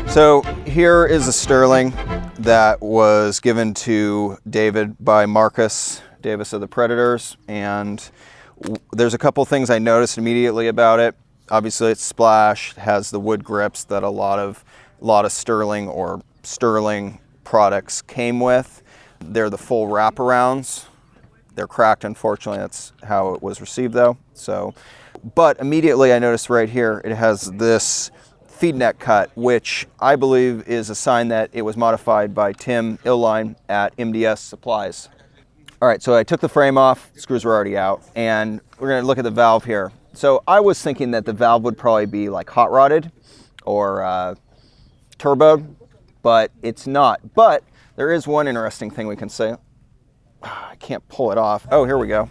So here is a Sterling that was given to David by Marcus Davis of the Predators, and there's a couple things I noticed immediately about it. Obviously it's splashed, has the wood grips that a lot of Sterling or Sterling products came with. They're the full wraparounds. They're cracked, unfortunately. That's how it was received though. So, but immediately I noticed right here, it has this feed neck cut, which I believe is a sign that it was modified by Tim Illine at MDS Supplies. All right, so I took the frame off, screws were already out, and we're gonna look at the valve here. So I was thinking that the valve would probably be like hot rodded or turboed, but it's not. But there is one interesting thing we can say. I can't pull it off. Oh, here we go.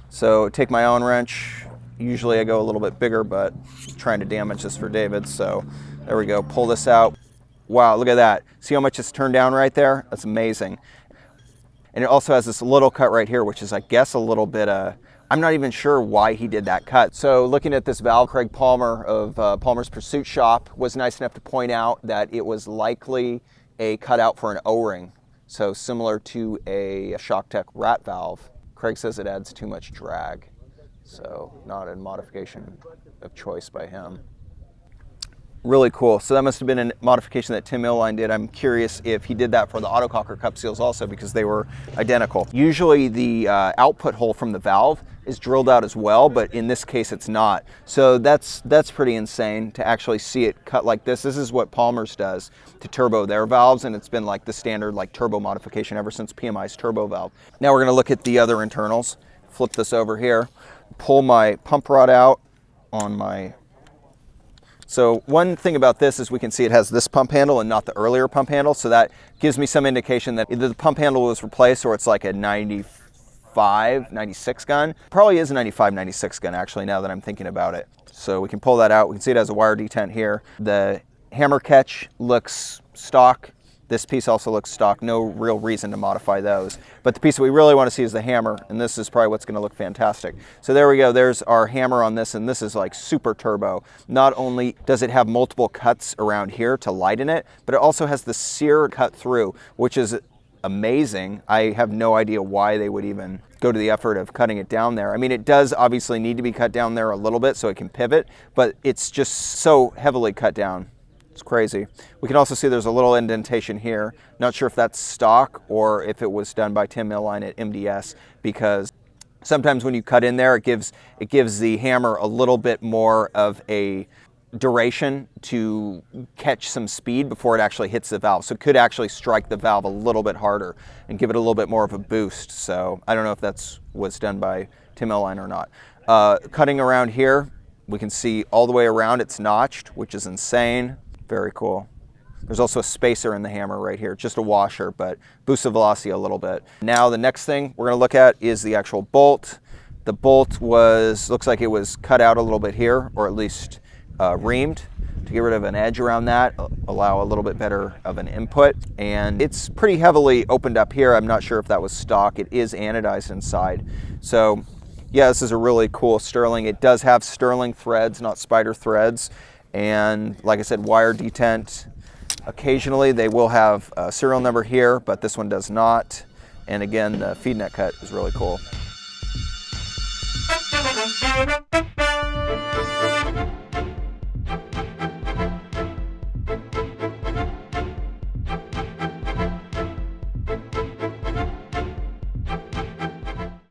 So take my Allen wrench. Usually I go a little bit bigger, but I'm trying to damage this for David. So there we go, pull this out. Wow, look at that. See how much it's turned down right there? That's amazing. And it also has this little cut right here, which is, I guess, a little bit, I'm not even sure why he did that cut. So looking at this valve, Craig Palmer of Palmer's Pursuit Shop was nice enough to point out that it was likely a cutout for an O-ring. So similar to a ShockTech rat valve. Craig says it adds too much drag. So not a modification of choice by him. Really cool. So that must have been a modification that Tim Illine did. I'm curious if he did that for the autococker cup seals also, because they were identical. Usually the output hole from the valve is drilled out as well, but in this case it's not. So that's pretty insane to actually see it cut like this. This is what Palmer's does to turbo their valves, and it's been like the standard like turbo modification ever since PMI's turbo valve. Now we're gonna look at the other internals. Flip this over here, pull my pump rod out on my. So one thing about this is we can see it has this pump handle and not the earlier pump handle. So that gives me some indication that either the pump handle was replaced or it's like a 95, 96 gun. Probably is a 95, 96 gun actually, now that I'm thinking about it. So we can pull that out. We can see it has a wire detent here. The hammer catch looks stock. This piece also looks stock, no real reason to modify those. But the piece that we really want to see is the hammer, and this is probably what's going to look fantastic. So there we go, there's our hammer on this, and this is like super turbo. Not only does it have multiple cuts around here to lighten it, but it also has the sear cut through, which is amazing. I have no idea why they would even go to the effort of cutting it down there. I mean, it does obviously need to be cut down there a little bit so it can pivot, but it's just so heavily cut down. It's crazy. We can also see there's a little indentation here. Not sure if that's stock or if it was done by Tim Illine at MDS, because sometimes when you cut in there, it gives the hammer a little bit more of a duration to catch some speed before it actually hits the valve. So it could actually strike the valve a little bit harder and give it a little bit more of a boost. So I don't know if that's was done by Tim Illine or not. Cutting around here, we can see all the way around it's notched, which is insane. Very cool. There's also a spacer in the hammer right here, just a washer, but boosts the velocity a little bit. Now the next thing we're going to look at is the actual bolt. The bolt looks like it was cut out a little bit here, or at least reamed to get rid of an edge around that, allow a little bit better of an input. And it's pretty heavily opened up here. I'm not sure if that was stock. It is anodized inside. So yeah, this is a really cool Sterling. It does have Sterling threads, not spider threads. And like I said, wire detent. Occasionally they will have a serial number here, but this one does not. And again, the feed net cut is really cool.